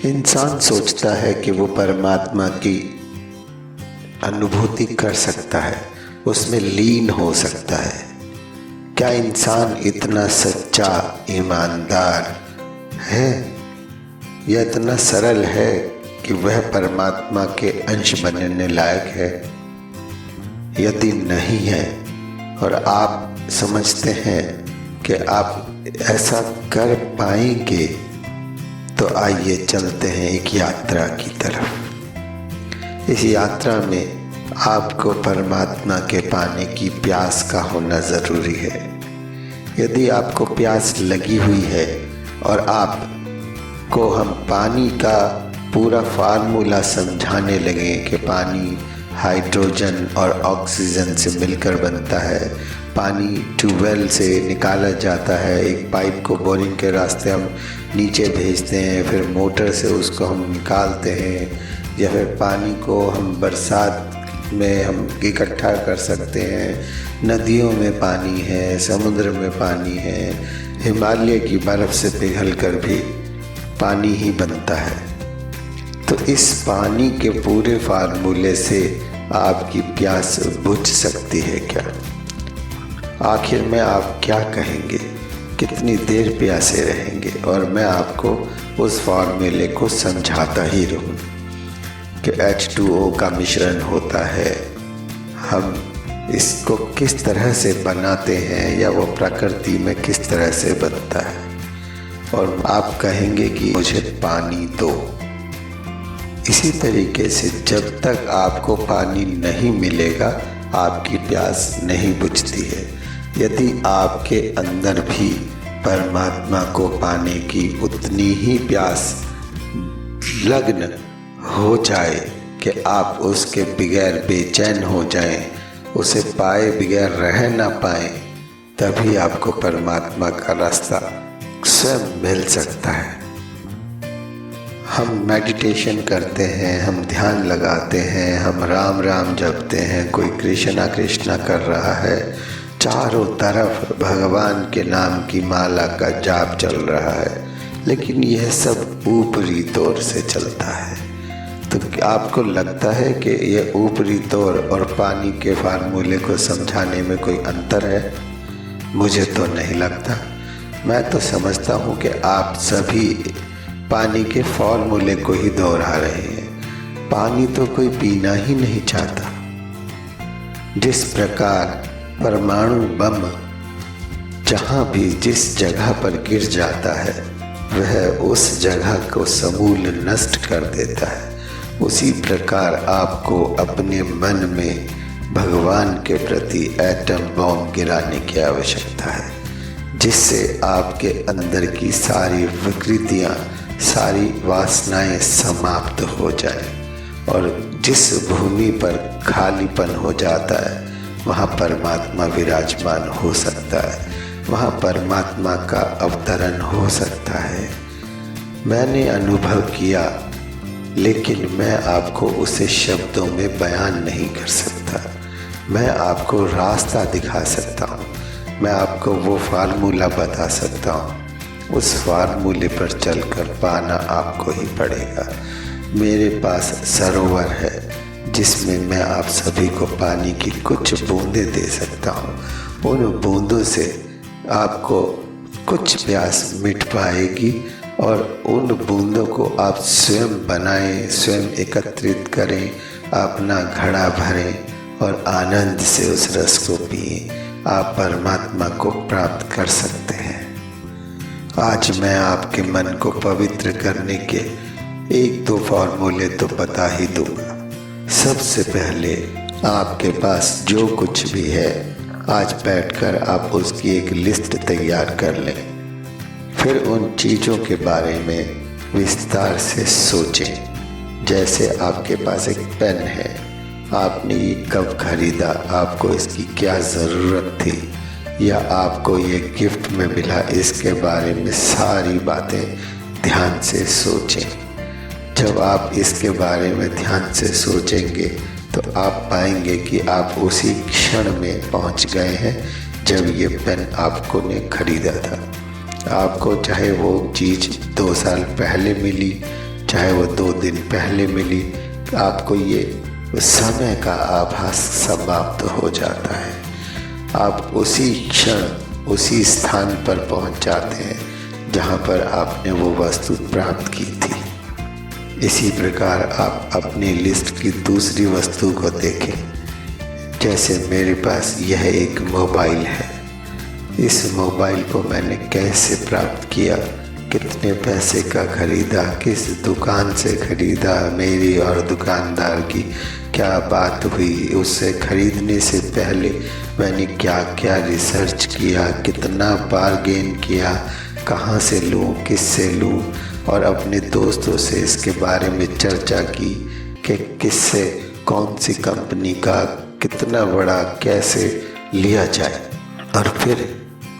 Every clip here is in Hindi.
इंसान सोचता है कि वो परमात्मा की अनुभूति कर सकता है, उसमें लीन हो सकता है। क्या इंसान इतना सच्चा ईमानदार है या इतना सरल है कि वह परमात्मा के अंश बनने लायक है? यदि नहीं है और आप समझते हैं कि आप ऐसा कर पाएंगे, तो आइए चलते हैं एक यात्रा की तरफ। इस यात्रा में आपको परमात्मा के पाने की प्यास का होना ज़रूरी है। यदि आपको प्यास लगी हुई है और आपको हम पानी का पूरा फार्मूला समझाने लगे कि पानी हाइड्रोजन और ऑक्सीजन से मिलकर बनता है, पानी ट्यूबवेल से निकाला जाता है, एक पाइप को बोरिंग के रास्ते हम नीचे भेजते हैं, फिर मोटर से उसको हम निकालते हैं, या फिर पानी को हम बरसात में हम इकट्ठा कर सकते हैं। नदियों में पानी है, समुद्र में पानी है, हिमालय की बर्फ़ से पिघल कर भी पानी ही बनता है। तो इस पानी के पूरे फार्मूले से आपकी प्यास बुझ सकती है क्या? आखिर में आप क्या कहेंगे, कितनी देर प्यासे रहेंगे? और मैं आपको उस फार्मूले को समझाता ही रहूँ कि H2O का मिश्रण होता है, हम इसको किस तरह से बनाते हैं या वो प्रकृति में किस तरह से बनता है, और आप कहेंगे कि मुझे पानी दो। इसी तरीके से जब तक आपको पानी नहीं मिलेगा, आपकी प्यास नहीं बुझती है। यदि आपके अंदर भी परमात्मा को पाने की उतनी ही प्यास लग्न हो जाए कि आप उसके बगैर बेचैन हो जाएं, उसे पाए बगैर रह ना पाएं, तभी आपको परमात्मा का रास्ता स्वयं मिल सकता है। हम मेडिटेशन करते हैं, हम ध्यान लगाते हैं, हम राम राम जपते हैं, कोई कृष्णा कृष्णा कर रहा है, चारों तरफ भगवान के नाम की माला का जाप चल रहा है, लेकिन यह सब ऊपरी तौर से चलता है। तो आपको लगता है कि यह ऊपरी तौर और पानी के फार्मूले को समझाने में कोई अंतर है? मुझे तो नहीं लगता। मैं तो समझता हूँ कि आप सभी पानी के फॉर्मूले को ही दोहरा रहे हैं। पानी तो कोई पीना ही नहीं चाहता। जिस प्रकार परमाणु बम जहाँ भी जिस जगह पर गिर जाता है, वह उस जगह को समूल नष्ट कर देता है, उसी प्रकार आपको अपने मन में भगवान के प्रति एटम बॉम्ब गिराने की आवश्यकता है, जिससे आपके अंदर की सारी विकृतियाँ, सारी वासनाएं समाप्त हो जाए, और जिस भूमि पर खालीपन हो जाता है वहाँ परमात्मा विराजमान हो सकता है, वहाँ परमात्मा का अवतरण हो सकता है। मैंने अनुभव किया, लेकिन मैं आपको उसे शब्दों में बयान नहीं कर सकता। मैं आपको रास्ता दिखा सकता हूँ, मैं आपको वो फार्मूला बता सकता हूँ। उस फार्मूले पर चलकर पाना आपको ही पड़ेगा। मेरे पास सरोवर है जिसमें मैं आप सभी को पानी की कुछ बूंदें दे सकता हूँ। उन बूंदों से आपको कुछ प्यास मिट पाएगी, और उन बूंदों को आप स्वयं बनाएं, स्वयं एकत्रित करें, अपना घड़ा भरें और आनंद से उस रस को पिएं। आप परमात्मा को प्राप्त कर सकते हैं। आज मैं आपके मन को पवित्र करने के एक दो फॉर्मूले तो बता ही दूंगा। सबसे पहले आपके पास जो कुछ भी है, आज बैठकर आप उसकी एक लिस्ट तैयार कर लें। फिर उन चीज़ों के बारे में विस्तार से सोचें। जैसे आपके पास एक पेन है, आपने ये कब खरीदा, आपको इसकी क्या ज़रूरत थी, या आपको ये गिफ्ट में मिला, इसके बारे में सारी बातें ध्यान से सोचें। जब आप इसके बारे में ध्यान से सोचेंगे तो आप पाएंगे कि आप उसी क्षण में पहुंच गए हैं जब ये पेन आपको ने खरीदा था। आपको चाहे वो चीज़ 2 साल पहले मिली, चाहे वो 2 दिन पहले मिली, आपको ये समय का आभास समाप्त हो जाता है। आप उसी क्षण उसी स्थान पर पहुंच जाते हैं जहां पर आपने वो वस्तु प्राप्त की थी। इसी प्रकार आप अपनी लिस्ट की दूसरी वस्तु को देखें। जैसे मेरे पास यह एक मोबाइल है। इस मोबाइल को मैंने कैसे प्राप्त किया, कितने पैसे का खरीदा, किस दुकान से खरीदा, मेरी और दुकानदार की क्या बात हुई, उससे खरीदने से पहले मैंने क्या क्या रिसर्च किया, कितना बारगेन किया, कहाँ से लूँ, किससे लूँ, और अपने दोस्तों से इसके बारे में चर्चा की कि किससे कौन सी कंपनी का कितना बड़ा कैसे लिया जाए, और फिर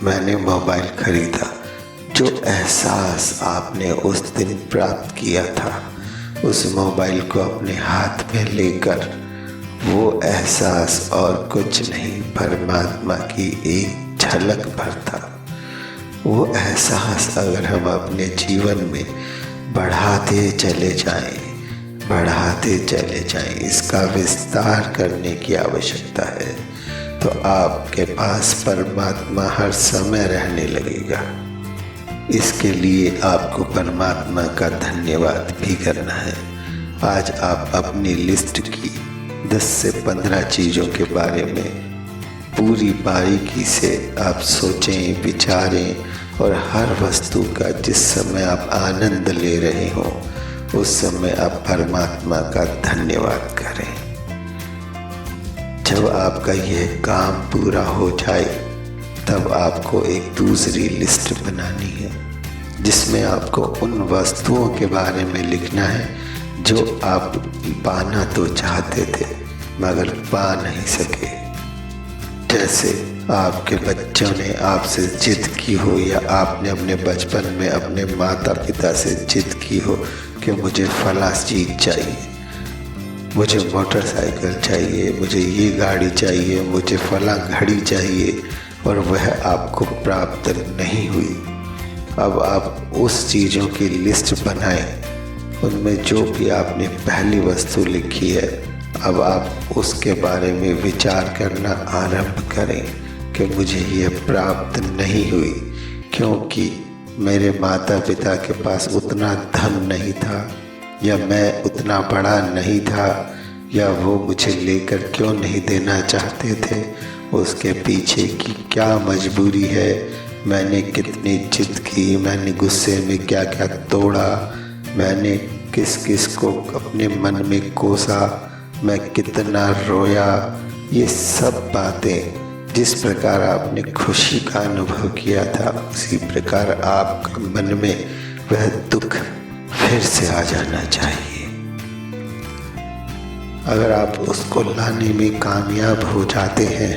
मैंने मोबाइल खरीदा। जो एहसास आपने उस दिन प्राप्त किया था, उस मोबाइल को अपने हाथ में लेकर, वो एहसास और कुछ नहीं, परमात्मा की एक झलक भर था। वो एहसास अगर हम अपने जीवन में बढ़ाते चले जाएं, इसका विस्तार करने की आवश्यकता है, तो आपके पास परमात्मा हर समय रहने लगेगा। इसके लिए आपको परमात्मा का धन्यवाद भी करना है। आज आप अपनी लिस्ट की 10 से 15 चीज़ों के बारे में पूरी बारीकी से आप सोचें, विचारें, और हर वस्तु का जिस समय आप आनंद ले रहे हो उस समय आप परमात्मा का धन्यवाद करें। जब आपका यह काम पूरा हो जाए तब आपको एक दूसरी लिस्ट बनानी है जिसमें आपको उन वस्तुओं के बारे में लिखना है जो आप पाना तो चाहते थे मगर पा नहीं सके। जैसे आपके बच्चों ने आपसे जिद की हो, या आपने अपने बचपन में अपने माता पिता से जिद की हो कि मुझे फला चीज़ चाहिए, मुझे मोटरसाइकिल चाहिए, मुझे ये गाड़ी चाहिए, मुझे फला घड़ी चाहिए, और वह आपको प्राप्त नहीं हुई। अब आप उस चीज़ों की लिस्ट बनाएं। उनमें जो भी आपने पहली वस्तु लिखी है, अब आप उसके बारे में विचार करना आरंभ करें कि मुझे यह प्राप्त नहीं हुई क्योंकि मेरे माता पिता के पास उतना धन नहीं था, या मैं उतना बड़ा नहीं था, या वो मुझे लेकर क्यों नहीं देना चाहते थे, उसके पीछे की क्या मजबूरी है, मैंने कितनी जिद की, मैंने गुस्से में क्या क्या तोड़ा, मैंने किस किस को अपने मन में कोसा, मैं कितना रोया। ये सब बातें जिस प्रकार आपने खुशी का अनुभव किया था उसी प्रकार आपके मन में वह दुख फिर से आ जाना चाहिए। अगर आप उसको लाने में कामयाब हो जाते हैं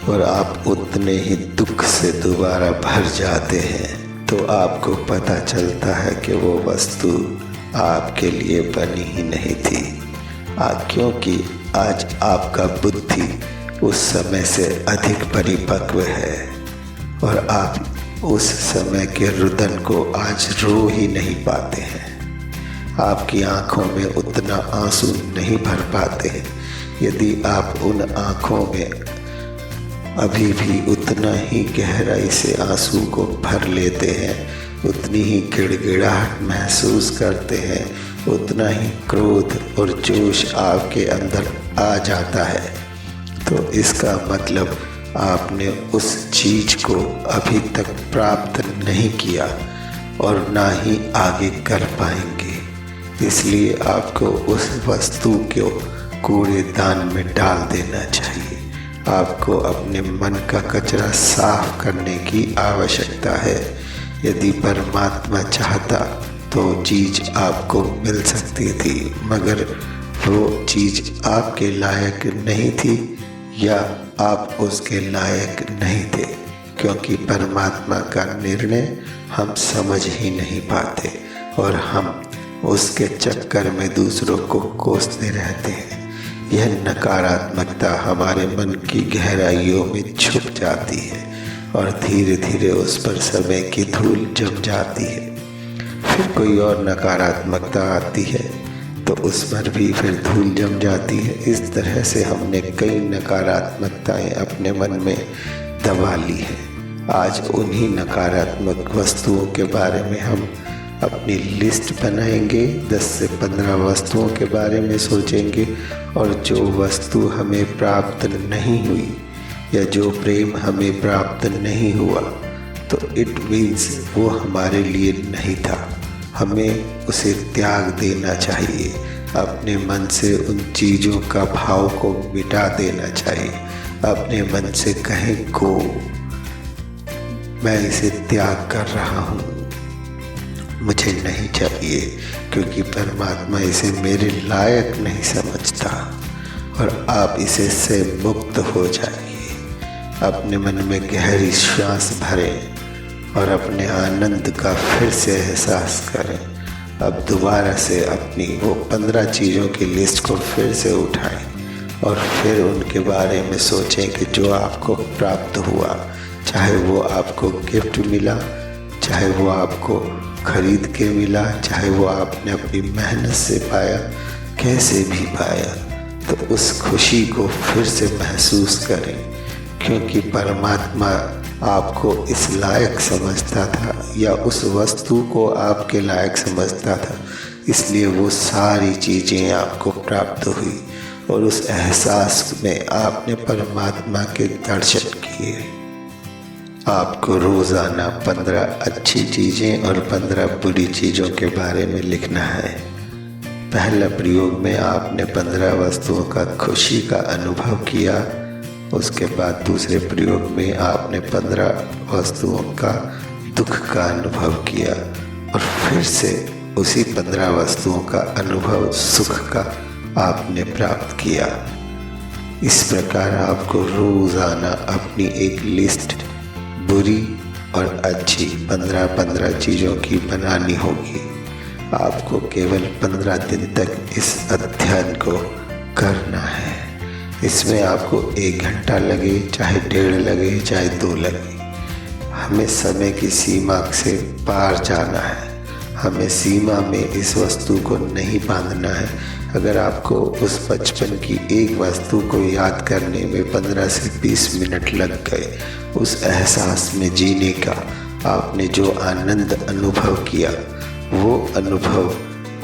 और आप उतने ही दुख से दोबारा भर जाते हैं तो आपको पता चलता है कि वो वस्तु आपके लिए बनी ही नहीं थी, क्योंकि आज आपका बुद्धि उस समय से अधिक परिपक्व है और आप उस समय के रुदन को आज रो ही नहीं पाते हैं। आपकी आंखों में उतना आंसू नहीं भर पाते हैं। यदि आप उन आंखों में अभी भी उतना ही गहराई से आंसू को भर लेते हैं, उतनी ही गिड़गिड़ाहट महसूस करते हैं, उतना ही क्रोध और जोश आपके अंदर आ जाता है, तो इसका मतलब आपने उस चीज़ को अभी तक प्राप्त नहीं किया और ना ही आगे कर पाएंगे। इसलिए आपको उस वस्तु को कूड़ेदान में डाल देना चाहिए। आपको अपने मन का कचरा साफ करने की आवश्यकता है। यदि परमात्मा चाहता तो चीज़ आपको मिल सकती थी, मगर वो चीज़ आपके लायक नहीं थी या आप उसके लायक नहीं थे, क्योंकि परमात्मा का निर्णय हम समझ ही नहीं पाते और हम उसके चक्कर में दूसरों को कोसते रहते हैं। यह नकारात्मकता हमारे मन की गहराइयों में छुप जाती है और धीरे धीरे उस पर समय की धूल जम जाती है। फिर कोई और नकारात्मकता आती है तो उस पर भी फिर धूल जम जाती है। इस तरह से हमने कई नकारात्मकताएं अपने मन में दबा ली है। आज उन्हीं नकारात्मक वस्तुओं के बारे में हम अपनी लिस्ट बनाएंगे। 10 से 15 वस्तुओं के बारे में सोचेंगे, और जो वस्तु हमें प्राप्त नहीं हुई या जो प्रेम हमें प्राप्त नहीं हुआ तो इट मीन्स वो हमारे लिए नहीं था। हमें उसे त्याग देना चाहिए। अपने मन से उन चीज़ों का भाव को मिटा देना चाहिए। अपने मन से कहें गो, मैं इसे त्याग कर रहा हूँ, मुझे नहीं चाहिए, क्योंकि परमात्मा इसे मेरे लायक नहीं समझता। और आप इसे से मुक्त हो जाइए। अपने मन में गहरी सांस भरें और अपने आनंद का फिर से एहसास करें। अब दोबारा से अपनी वो 15 चीज़ों की लिस्ट को फिर से उठाएं और फिर उनके बारे में सोचें कि जो आपको प्राप्त हुआ, चाहे वो आपको गिफ्ट मिला, चाहे वो आपको खरीद के मिला, चाहे वो आपने अपनी मेहनत से पाया, कैसे भी पाया, तो उस खुशी को फिर से महसूस करें। क्योंकि परमात्मा आपको इस लायक समझता था या उस वस्तु को आपके लायक समझता था, इसलिए वो सारी चीज़ें आपको प्राप्त हुई और उस एहसास में आपने परमात्मा के दर्शन किए। आपको रोज़ाना 15 अच्छी चीज़ें और 15 बुरी चीज़ों के बारे में लिखना है। पहला प्रयोग में आपने 15 वस्तुओं का खुशी का अनुभव किया। उसके बाद दूसरे प्रयोग में आपने 15 वस्तुओं का दुख का अनुभव किया और फिर से उसी 15 वस्तुओं का अनुभव सुख का आपने प्राप्त किया। इस प्रकार आपको रोज़ाना अपनी एक लिस्ट बुरी और अच्छी 15 चीज़ों की बनानी होगी। आपको केवल 15 दिन तक इस अध्ययन को करना है। इसमें आपको 1 घंटा लगे, चाहे 1.5 लगे, चाहे 2 लगे, हमें समय की सीमा से पार जाना है। हमें सीमा में इस वस्तु को नहीं बांधना है। अगर आपको उस बचपन की एक वस्तु को याद करने में 15 से 20 मिनट लग गए, उस एहसास में जीने का आपने जो आनंद अनुभव किया, वो अनुभव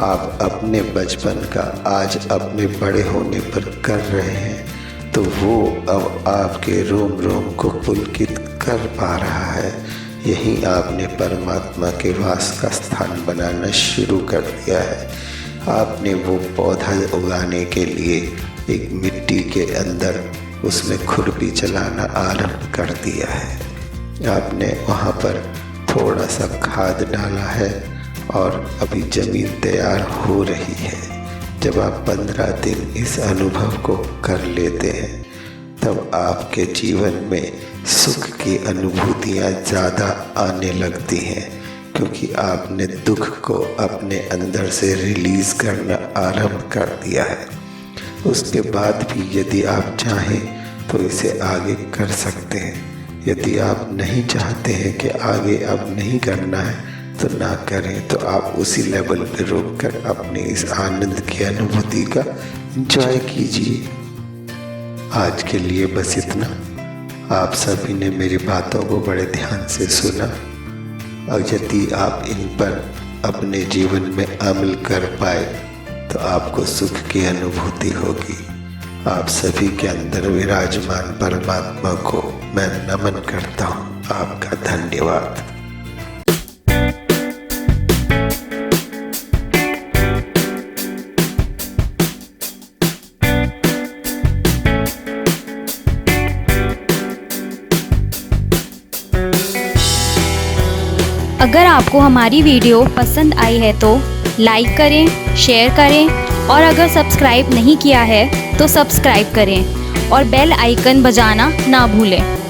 आप अपने बचपन का आज अपने बड़े होने पर कर रहे हैं, तो वो अब आपके रोम रोम को पुलकित कर पा रहा है। यही आपने परमात्मा के वास का स्थान बनाना शुरू कर दिया है। आपने वो पौधा उगाने के लिए एक मिट्टी के अंदर उसमें खुरपी चलाना आरंभ कर दिया है। आपने वहाँ पर थोड़ा सा खाद डाला है और अभी ज़मीन तैयार हो रही है। जब आप 15 दिन इस अनुभव को कर लेते हैं, तब आपके जीवन में सुख की अनुभूतियाँ ज़्यादा आने लगती हैं, क्योंकि आपने दुख को अपने अंदर से रिलीज़ करना आरंभ कर दिया है। उसके बाद भी यदि आप चाहें तो इसे आगे कर सकते हैं। यदि आप नहीं चाहते हैं कि आगे अब नहीं करना है तो ना करें, तो आप उसी लेवल पे रोक कर अपने इस आनंद की अनुभूति का एंजॉय कीजिए। आज के लिए बस इतना। आप सभी ने मेरी बातों को बड़े ध्यान से सुना, और यदि आप इन पर अपने जीवन में अमल कर पाए तो आपको सुख की अनुभूति होगी। आप सभी के अंदर विराजमान परमात्मा को मैं नमन करता हूँ। आपका धन्यवाद। अगर आपको हमारी वीडियो पसंद आई है तो लाइक करें, शेयर करें और अगर सब्सक्राइब नहीं किया है तो सब्सक्राइब करें और बेल आइकन बजाना ना भूलें।